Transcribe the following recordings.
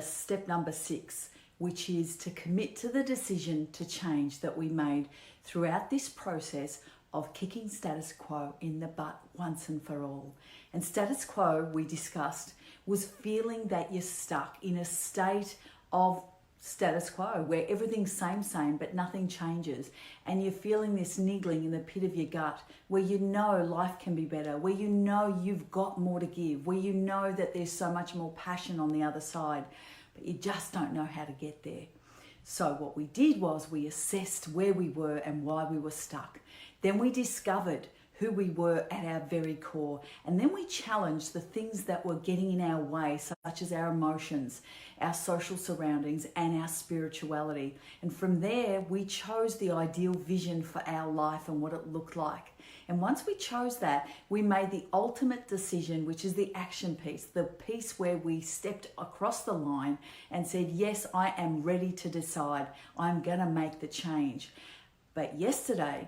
step number 6, which is to commit to the decision to change that we made throughout this process of kicking status quo in the butt once and for all. And status quo, we discussed, was feeling that you're stuck in a state of status quo where everything's same, but nothing changes. And you're feeling this niggling in the pit of your gut where you know life can be better, where you know you've got more to give, where you know that there's so much more passion on the other side, but you just don't know how to get there. So what we did was we assessed where we were and why we were stuck. Then we discovered who we were at our very core. And then we challenged the things that were getting in our way, such as our emotions, our social surroundings, and our spirituality. And from there, we chose the ideal vision for our life and what it looked like. And once we chose that, we made the ultimate decision, which is the action piece, the piece where we stepped across the line and said, yes, I am ready to decide. I'm going to make the change. But yesterday,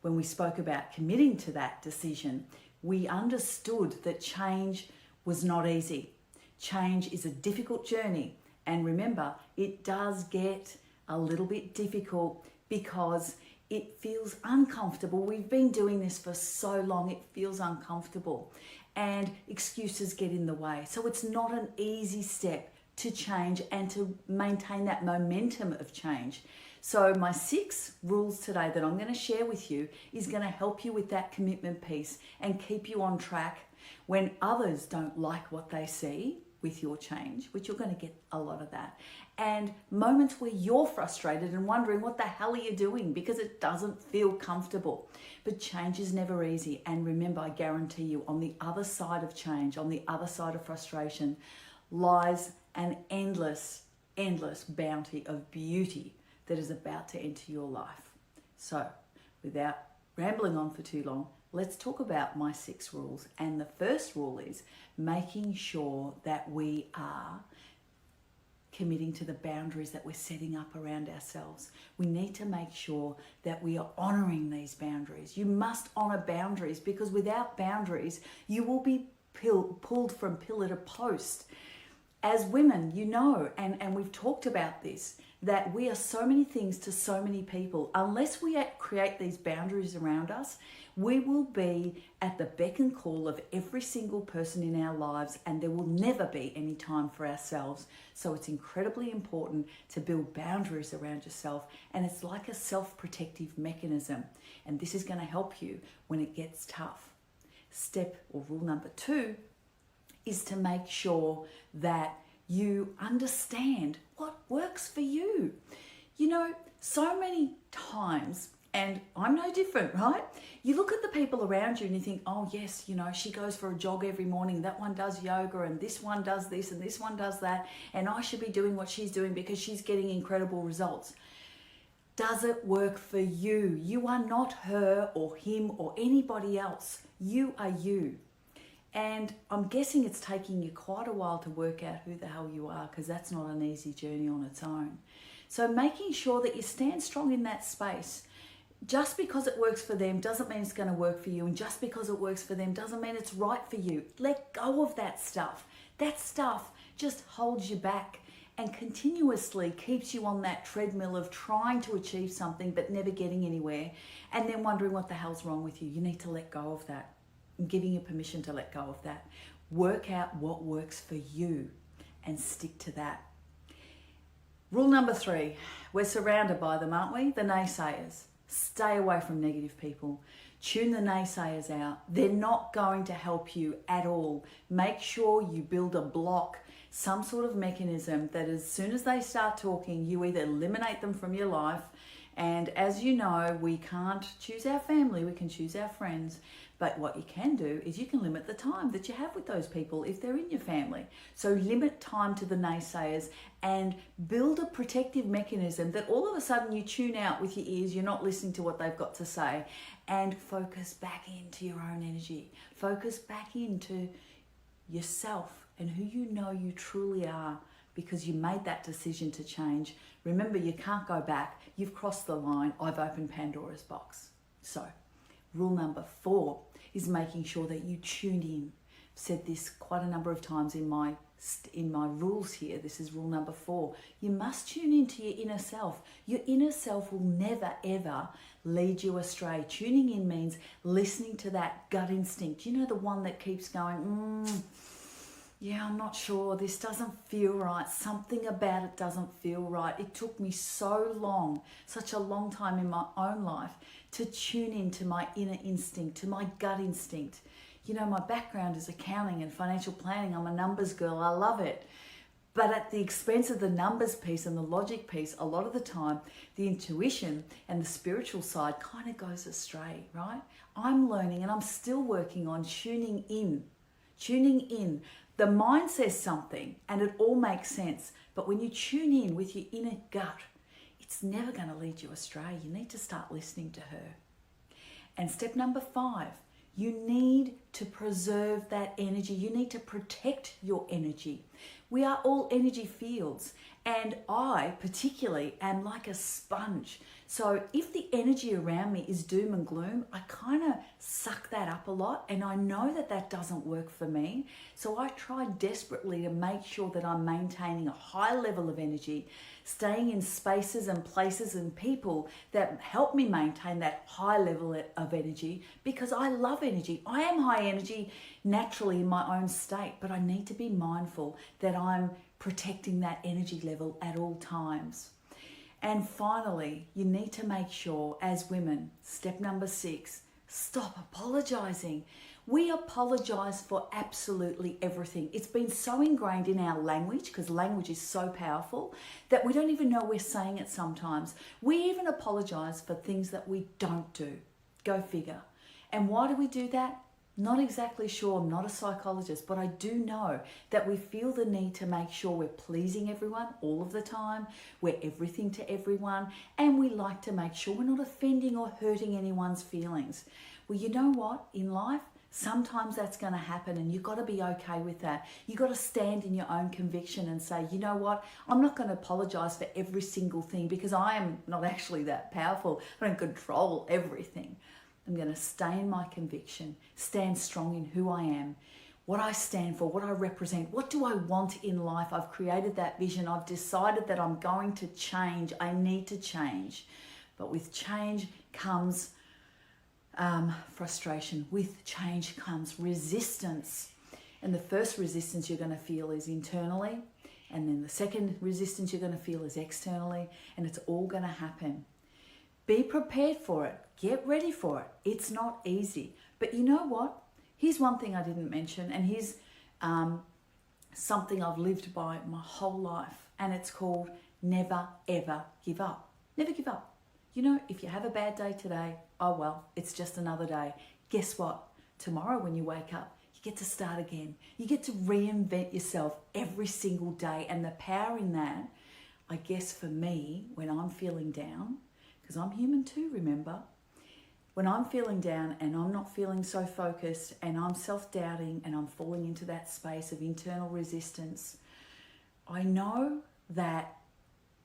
when we spoke about committing to that decision, we understood that change was not easy. Change is a difficult journey. And remember, it does get a little bit difficult because it feels uncomfortable. We've been doing this for so long, it feels uncomfortable. And excuses get in the way. So it's not an easy step to change and to maintain that momentum of change. So my 6 rules today that I'm going to share with you is going to help you with that commitment piece and keep you on track when others don't like what they see with your change, which you're going to get a lot of that. And moments where you're frustrated and wondering what the hell are you doing because it doesn't feel comfortable. But change is never easy. And remember, I guarantee you, on the other side of change, on the other side of frustration, lies an endless bounty of beauty that is about to enter your life. So without rambling on for too long, let's talk about my 6 rules. And the first rule is making sure that we are committing to the boundaries that we're setting up around ourselves. We need to make sure that we are honoring these boundaries. You must honor boundaries because without boundaries, you will be pulled from pillar to post. As women, you know, and we've talked about this, that we are so many things to so many people. Unless we create these boundaries around us, we will be at the beck and call of every single person in our lives, and there will never be any time for ourselves. So it's incredibly important to build boundaries around yourself, and it's like a self-protective mechanism. And this is going to help you when it gets tough. Step or rule number 2 is to make sure that you understand what works for you. You know, so many times, and I'm no different, right? You look at the people around you and you think, oh yes, you know, she goes for a jog every morning, that one does yoga, and this one does this, and this one does that, and I should be doing what she's doing because she's getting incredible results. Does it work for you? You are not her or him or anybody else. You are you. And I'm guessing it's taking you quite a while to work out who the hell you are, because that's not an easy journey on its own. So making sure that you stand strong in that space. Just because it works for them doesn't mean it's going to work for you. And just because it works for them doesn't mean it's right for you. Let go of that stuff. That stuff just holds you back and continuously keeps you on that treadmill of trying to achieve something but never getting anywhere, and then wondering what the hell's wrong with you. You need to let go of that. I'm giving you permission to let go of that. Work out what works for you and stick to that. Rule number 3, we're surrounded by them, aren't we? The naysayers. Stay away from negative people. Tune the naysayers out. They're not going to help you at all. Make sure you build a block, some sort of mechanism that as soon as they start talking, you either eliminate them from your life. And as you know, we can't choose our family, we can choose our friends. But what you can do is you can limit the time that you have with those people if they're in your family. So limit time to the naysayers and build a protective mechanism that all of a sudden you tune out with your ears, you're not listening to what they've got to say, and focus back into your own energy. Focus back into yourself and who you know you truly are, because you made that decision to change. Remember, you can't go back. You've crossed the line. I've opened Pandora's box. So rule number 4 is making sure that you tune in. I've said this quite a number of times in my in my rules here, this is rule number 4, you must tune into your inner self. Your inner self will never ever lead you astray. Tuning in means listening to that gut instinct. You know, the one that keeps going, yeah, I'm not sure, this doesn't feel right, something about it doesn't feel right. It took me so long, such a long time in my own life to tune into my inner instinct, to my gut instinct. You know, my background is accounting and financial planning. I'm a numbers girl. I love it. But at the expense of the numbers piece and the logic piece, a lot of the time, the intuition and the spiritual side kind of goes astray, right? I'm learning and I'm still working on tuning in. Tuning in. The mind says something and it all makes sense. But when you tune in with your inner gut, it's never going to lead you astray. You need to start listening to her. And step number 5, you need to preserve that energy. You need to protect your energy. We are all energy fields, and I particularly am like a sponge. So if the energy around me is doom and gloom, I kind of suck that up a lot, and I know that that doesn't work for me. So I try desperately to make sure that I'm maintaining a high level of energy, staying in spaces and places and people that help me maintain that high level of energy, because I love energy. I am high energy naturally in my own state, but I need to be mindful that I'm protecting that energy level at all times. And finally, you need to make sure as women, step number 6, stop apologizing. We apologize for absolutely everything. It's been so ingrained in our language, because language is so powerful, that we don't even know we're saying it sometimes. We even apologize for things that we don't do. Go figure. And why do we do that? Not exactly sure. I'm not a psychologist, but I do know that we feel the need to make sure we're pleasing everyone all of the time, we're everything to everyone, and we like to make sure we're not offending or hurting anyone's feelings. Well, you know what? In life, sometimes that's going to happen, and you've got to be okay with that. You've got to stand in your own conviction and say, you know what? I'm not going to apologize for every single thing, because I am not actually that powerful. I don't control everything. I'm going to stay in my conviction, stand strong in who I am, what I stand for, what I represent, what do I want in life. I've created that vision. I've decided that I'm going to change. I need to change. But with change comes frustration. With change comes resistance. And the first resistance you're going to feel is internally. And then the second resistance you're going to feel is externally. And it's all going to happen. Be prepared for it. Get ready for it. It's not easy. But you know what? Here's one thing I didn't mention, and here's something I've lived by my whole life, and it's called never, ever give up. Never give up. You know, if you have a bad day today, oh well, it's just another day. Guess what? Tomorrow when you wake up, you get to start again. You get to reinvent yourself every single day, and the power in that, I guess for me, when I'm feeling down, because I'm human too, remember? When I'm feeling down and I'm not feeling so focused and I'm self-doubting and I'm falling into that space of internal resistance, I know that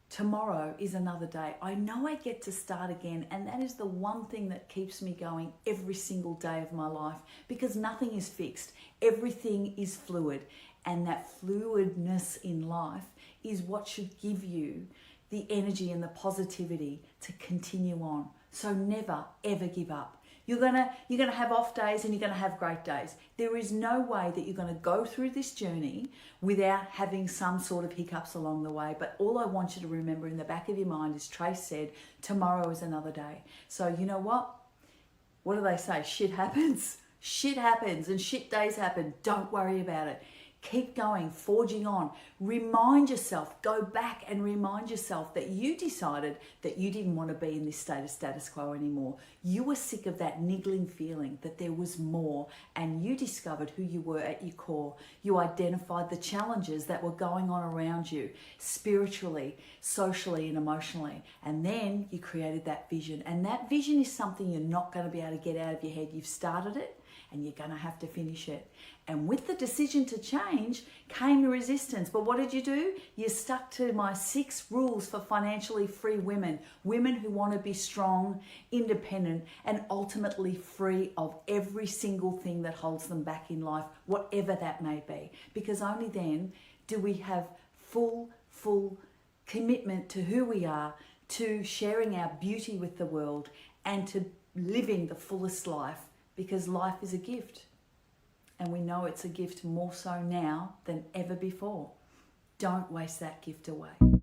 tomorrow is another day. I know I get to start again, and that is the one thing that keeps me going every single day of my life, because nothing is fixed. Everything is fluid, and that fluidness in life is what should give you the energy and the positivity to continue on. So never, ever give up. You're gonna have off days and you're gonna have great days. There is no way that you're gonna go through this journey without having some sort of hiccups along the way. But all I want you to remember in the back of your mind is Trace said, tomorrow is another day. So you know what? What do they say? Shit happens. Shit happens and shit days happen. Don't worry about it. Keep going, forging on. Remind yourself, go back and remind yourself that you decided that you didn't want to be in this state of status quo anymore. You were sick of that niggling feeling that there was more, and you discovered who you were at your core. You identified the challenges that were going on around you, spiritually, socially, and emotionally. And then you created that vision. And that vision is something you're not going to be able to get out of your head. You've started it, and you're going to have to finish it. And with the decision to change came the resistance. But what did you do? You stuck to my 6 rules for financially free women. Women who want to be strong, independent, and ultimately free of every single thing that holds them back in life, whatever that may be. Because only then Do we have full commitment to who we are, to sharing our beauty with the world, and to living the fullest life? Because life is a gift. And we know it's a gift more so now than ever before. Don't waste that gift away.